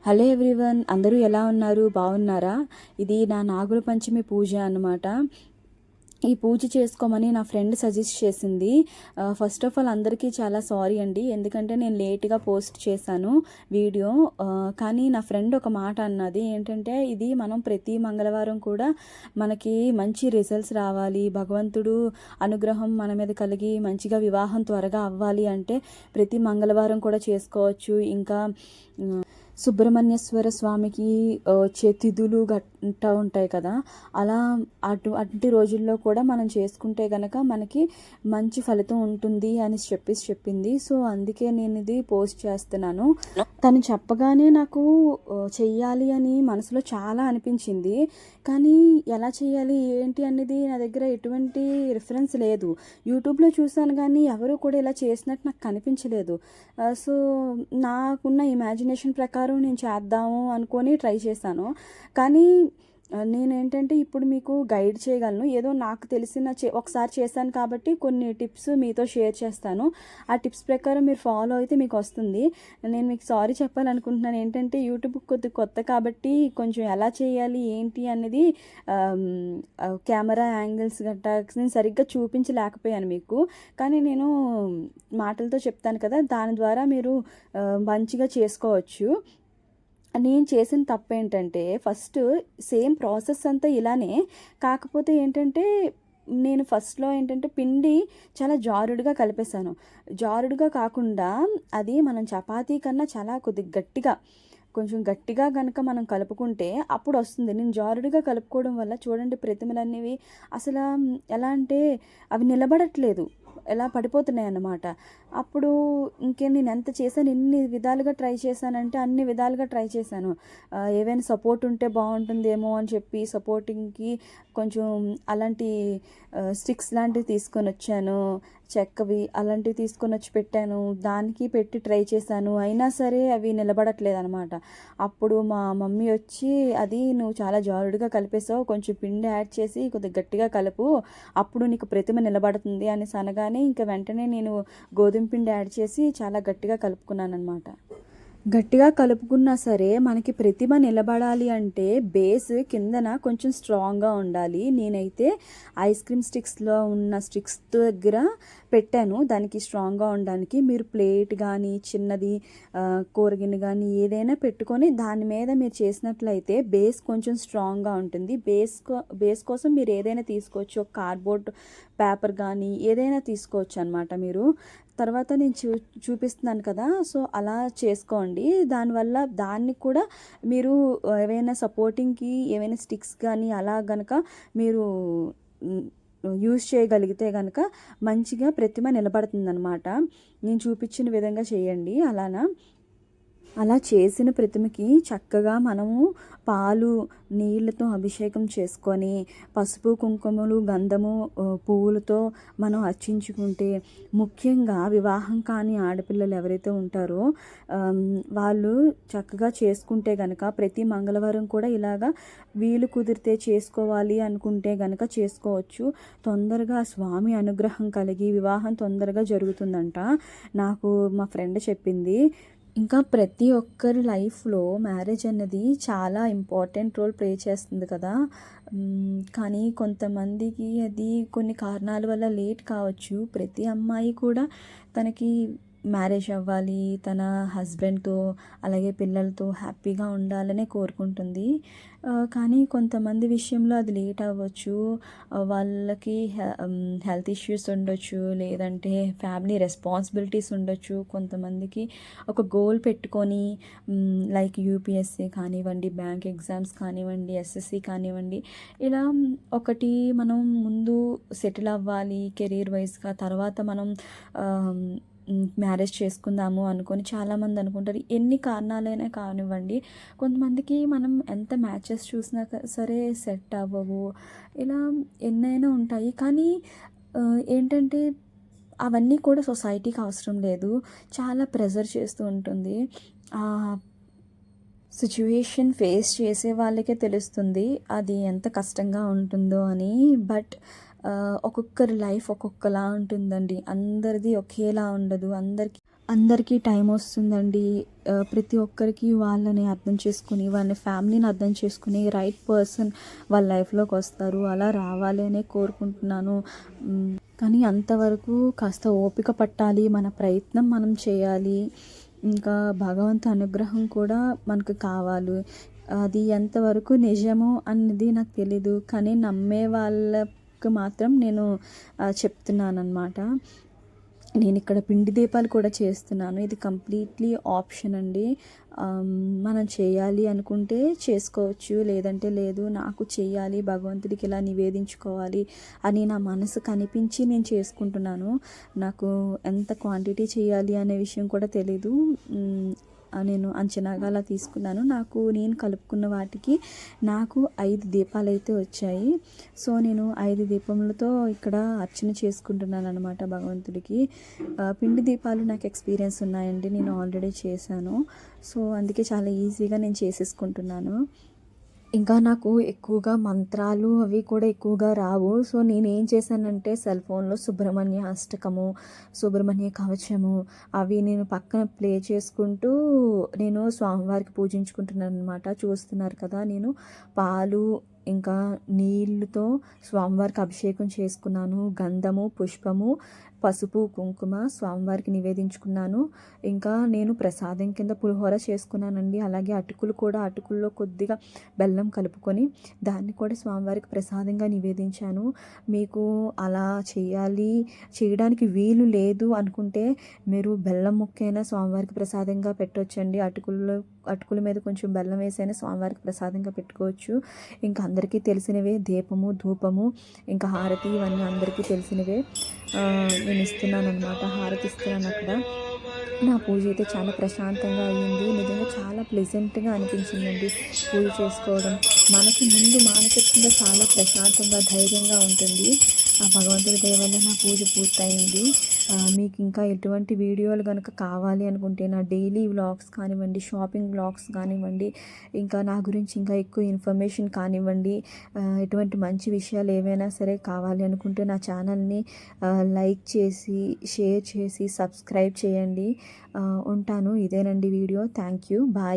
Hello everyone, అందరూ ఎలా ఉన్నారు? బాగున్నారా? ఇది నా నాగుల పంచమి పూజ అన్నమాట. ఈ పూజ చేసుకోమని నా ఫ్రెండ్ సజెస్ట్ చేసింది. ఫస్ట్ ఆఫ్ ఆల్ అందరికీ చాలా సారీ అండి, ఎందుకంటే నేను లేట్గా పోస్ట్ చేశాను వీడియో. కానీ నా ఫ్రెండ్ ఒక మాట అన్నది ఏంటంటే, ఇది మనం ప్రతి మంగళవారం కూడా మనకి మంచి రిజల్ట్స్ రావాలి, భగవంతుడు అనుగ్రహం మన మీద కలిగి మంచిగా వివాహం త్వరగా అవ్వాలి అంటే ప్రతి మంగళవారం కూడా చేసుకోవచ్చు. ఇంకా సుబ్రహ్మణ్యేశ్వర స్వామికి వచ్చే తిథులు గట్ట ఉంటాయి కదా, అలా అటువంటి రోజుల్లో కూడా మనం చేసుకుంటే కనుక మనకి మంచి ఫలితం ఉంటుంది అని చెప్పింది. సో అందుకే నేను ఇది పోస్ట్ చేస్తున్నాను. తను చెప్పగానే నాకు చెయ్యాలి అని మనసులో చాలా అనిపించింది. కానీ ఎలా చేయాలి ఏంటి అనేది నా దగ్గర ఎటువంటి రిఫరెన్స్ లేదు. యూట్యూబ్లో చూసాను కానీ ఎవరు కూడా ఇలా చేసినట్టు నాకు కనిపించలేదు. సో నాకున్న ఇమాజినేషన్ ప్రకారం నేను చేద్దాము అనుకొని ట్రై చేశాను. కానీ నేనేంటంటే ఇప్పుడు మీకు గైడ్ చేయగలను. ఏదో నాకు తెలిసిన ఒకసారి చేశాను కాబట్టి కొన్ని టిప్స్ మీతో షేర్ చేస్తాను. ఆ టిప్స్ ప్రకారం మీరు ఫాలో అయితే మీకు వస్తుంది. నేను మీకు సారీ చెప్పాలనుకుంటున్నాను. ఏంటంటే యూట్యూబ్ కొత్త కాబట్టి కొంచెం ఎలా చేయాలి ఏంటి అనేది కెమెరా యాంగిల్స్ గట్టా నేను సరిగ్గా చూపించలేకపోయాను మీకు. కానీ నేను మాటలతో చెప్తాను కదా, దాని ద్వారా మీరు మంచిగా చేసుకోవచ్చు. నేను చేసిన తప్పు ఏంటంటే, ఫస్ట్ సేమ్ ప్రాసెస్ అంతా ఇలానే, కాకపోతే ఏంటంటే నేను ఫస్ట్లో ఏంటంటే పిండి చాలా జారుడుగా కలిపేశాను. జారుడుగా కాకుండా అది మనం చపాతీ కన్నా చాలా కొద్దిగా గట్టిగా, కొంచెం గట్టిగా కనుక మనం కలుపుకుంటే అప్పుడు వస్తుంది. నేను జారుడుగా కలుపుకోవడం వల్ల చూడండి ప్రతిమలు అనేవి అసలు ఎలా అంటే అవి నిలబడట్లేదు, ఎలా పడిపోతున్నాయి అన్నమాట. అప్పుడు నేను ఎంత చేశాను, ఎన్ని విధాలుగా ట్రై చేశానంటే అన్ని విధాలుగా ట్రై చేశాను. ఏవైనా సపోర్ట్ ఉంటే బాగుంటుందేమో అని చెప్పి సపోర్టింగ్కి కొంచెం అలాంటి స్టిక్స్ లాంటివి తీసుకొని వచ్చాను, చెక్కవి అలాంటివి తీసుకొని వచ్చి పెట్టాను, దానికి పెట్టి ట్రై చేశాను. అయినా సరే అవి నిలబడట్లేదు అనమాట. అప్పుడు మా మమ్మీ వచ్చి, అది నువ్వు చాలా జారుడుగా కలిపేసావు, కొంచెం పిండి యాడ్ చేసి కొద్దిగా గట్టిగా కలుపు, అప్పుడు నీకు ప్రతిమ నిలబడుతుంది అనేసి అనగానే ఇంకా వెంటనే నేను గోధుమ పిండి యాడ్ చేసి చాలా గట్టిగా కలుపుకున్నాను అనమాట. గట్టిగా కలుపుకున్నా సరే మనకి ప్రతిమ నిలబడాలి అంటే బేస్ కిందన కొంచెం స్ట్రాంగ్గా ఉండాలి. నేనైతే ఐస్ క్రీమ్ స్టిక్స్లో ఉన్న స్టిక్స్ దగ్గర పెట్టాను దానికి స్ట్రాంగ్గా ఉండడానికి. మీరు ప్లేట్ కానీ చిన్నది కూరగిన్నె కానీ ఏదైనా పెట్టుకొని దాని మీద మీరు చేసినట్లయితే బేస్ కొంచెం స్ట్రాంగ్గా ఉంటుంది. బేస్ కోసం మీరు ఏదైనా తీసుకోవచ్చు, ఒక కార్డ్బోర్డ్ పేపర్ కానీ ఏదైనా తీసుకోవచ్చు అనమాట. మీరు తర్వాత నేను చూపిస్తున్నాను కదా, సో అలా చేసుకోండి. దానివల్ల దాన్ని కూడా మీరు ఏవైనా సపోర్టింగ్కి ఏవైనా స్టిక్స్ కానీ అలా గనక మీరు యూజ్ చేయగలిగితే కనుక మంచిగా ప్రతిమ నిలబడుతుందన్నమాట. నేను చూపించిన విధంగా చేయండి. అలా చేసిన ప్రతిమకి చక్కగా మనము పాలు నీళ్ళతో అభిషేకం చేసుకొని పసుపు కుంకుమలు గంధము పువ్వులతో మనం అర్చించుకుంటే, ముఖ్యంగా వివాహం కాని ఆడపిల్లలు ఎవరైతే ఉంటారో వాళ్ళు చక్కగా చేసుకుంటే గనక ప్రతి మంగళవారం కూడా ఇలాగా వీలు కుదిరితే చేసుకోవాలి అనుకుంటే గనక చేసుకోవచ్చు. తొందరగా స్వామి అనుగ్రహం కలిగి వివాహం తొందరగా జరుగుతుందంట, నాకు మా ఫ్రెండ్ చెప్పింది. ఇంకా ప్రతి ఒక్కరి లైఫ్లో మ్యారేజ్ అన్నది చాలా ఇంపార్టెంట్ రోల్ ప్లే చేస్తుంది కదా. కానీ కొంతమందికి అది కొన్ని కారణాల వల్ల లేట్ కావచ్చు. ప్రతి అమ్మాయి కూడా తనకి మ్యారేజ్ అవ్వాలి, తన హస్బెండ్తో అలాగే పిల్లలతో హ్యాపీగా ఉండాలనే కోరుకుంటుంది. కానీ కొంతమంది విషయంలో అది లేట్ అవ్వచ్చు. వాళ్ళకి హెల్త్ ఇష్యూస్ ఉండొచ్చు, లేదంటే ఫ్యామిలీ రెస్పాన్సిబిలిటీస్ ఉండొచ్చు. కొంతమందికి ఒక గోల్ పెట్టుకొని లైక్ యూపీఎస్సీ కానివ్వండి, బ్యాంక్ ఎగ్జామ్స్ కానివ్వండి, ఎస్ఎస్సి కానివ్వండి, ఇలా ఒకటి మనం ముందు సెటిల్ అవ్వాలి కెరీర్ వైజ్గా, తర్వాత మనం మ్యారేజ్ చేసుకుందాము అనుకొని చాలామంది అనుకుంటారు. ఎన్ని కారణాలైనా కానివ్వండి, కొంతమందికి మనం ఎంత మ్యాచెస్ చూసినా సరే సెట్ అవ్వవు, ఇలా ఎన్నైనా ఉంటాయి. కానీ ఏంటంటే అవన్నీ కూడా సొసైటీకి అవసరం లేదు, చాలా ప్రెజర్ చేస్తూ ఉంటుంది. సిచ్యువేషన్ ఫేస్ చేసే వాళ్ళకే తెలుస్తుంది అది ఎంత కష్టంగా ఉంటుందో అని. బట్ ఒక్కొక్కరి లైఫ్ ఒక్కొక్కలా ఉంటుందండి, అందరిది ఒకేలా ఉండదు. అందరికీ అందరికీ టైం వస్తుందండి. ప్రతి ఒక్కరికి వాళ్ళని అర్థం చేసుకుని, వాళ్ళ ఫ్యామిలీని అర్థం చేసుకుని రైట్ పర్సన్ వాళ్ళ లైఫ్‌లోకి వస్తారు. అలా రావాలి అనే కోరుకుంటున్నాను. కానీ అంతవరకు కాస్త ఓపిక పట్టాలి. మన ప్రయత్నం మనం చేయాలి. ఇంకా భగవంతు అనుగ్రహం కూడా మనకు కావాలి. అది ఎంతవరకు నిజమో అన్నది నాకు తెలీదు. కానీ నమ్మే వాళ్ళకి మాత్రం నేను చెప్తున్నాననమాట. నేనిక్కడ పిండి దీపాలు కూడా చేస్తున్నాను. ఇది కంప్లీట్లీ ఆప్షన్ అండి. మనం చేయాలి అనుకుంటే చేసుకోవచ్చు, లేదంటే లేదు. నాకు చెయ్యాలి, భగవంతుడికి ఇలా నివేదించుకోవాలి అని నా మనసుకు అనిపించి నేను చేసుకుంటున్నాను. నాకు ఎంత క్వాంటిటీ చేయాలి అనే విషయం కూడా తెలీదు. నేను అంచనాగా అలా తీసుకున్నాను. నేను కలుపుకున్న వాటికి నాకు 5 దీపాలైతే వచ్చాయి. సో నేను 5 దీపములతో ఇక్కడ అర్చన చేసుకుంటున్నాను అనమాట భగవంతుడికి. పిండి దీపాలు నాకు ఎక్స్పీరియన్స్ ఉన్నాయండి. నేను ఆల్రెడీ చేశాను. సో అందుకే చాలా ఈజీగా నేను చేసేసుకుంటున్నాను. ఇంకా నాకు ఎక్కువగా మంత్రాలు అవి కూడా ఎక్కువగా రావు. సో నేనేం చేశానంటే సెల్ ఫోన్లో సుబ్రహ్మణ్య అష్టకము, సుబ్రహ్మణ్య కవచము అవి నేను పక్కన ప్లే చేసుకుంటూ నేను స్వామివారికి పూజించుకుంటున్నాను అనమాట. చూస్తున్నారు కదా, నేను పాలు ఇంకా నీళ్ళతో స్వామివారికి అభిషేకం చేసుకున్నాను. గంధము, పుష్పము, పసుపు, కుంకుమ స్వామివారికి నివేదించుకున్నాను. ఇంకా నేను ప్రసాదం కింద పులిహోర చేసుకున్నానండి. అలాగే అటుకుల్లో కొద్దిగా బెల్లం కలుపుకొని దాన్ని కూడా స్వామివారికి ప్రసాదంగా నివేదించాను. మీకు అలా చేయడానికి వీలు లేదు అనుకుంటే మీరు బెల్లం ముక్కైనా స్వామివారికి ప్రసాదంగా పెట్టొచ్చండి. అటుకుల మీద కొంచెం బెల్లం వేసైనా స్వామివారికి ప్రసాదంగా పెట్టుకోవచ్చు. ఇంకా అందరికీ తెలిసినవే దీపము, ధూపము, ఇంకా హారతి, ఇవన్నీ అందరికీ తెలిసినవే. నేను ఇస్తున్నాను అనమాట, హారతి ఇస్తున్నాను అక్కడ. నా పూజ అయితే చాలా ప్రశాంతంగా అయ్యింది. నిజంగా చాలా ప్లెజెంట్గా అనిపించిందండి పూజ చేసుకోవడం. మనకి ముందు మానసికంగా చాలా ప్రశాంతంగా, ధైర్యంగా ఉంటుంది. ఆ భగవంతుడి దయ వల్ల నా పూజ పూర్తయింది. మీకు ఇంకా ఎటువంటి వీడియోలు కనుక కావాలి అనుకుంటే నా డైలీ వ్లాగ్స్ కానివ్వండి, షాపింగ్ వ్లాగ్స్ కానివ్వండి, ఇంకా నా గురించి ఇంకా ఎక్కువ ఇన్ఫర్మేషన్ కానివ్వండి, ఎటువంటి మంచి విషయాలు ఏవైనా సరే కావాలి అనుకుంటే నా ఛానల్ని లైక్ చేసి, షేర్ చేసి, సబ్స్క్రైబ్ చేయండి. ఉంటాను. ఇదేనండి వీడియో. Thank you. బాయ్.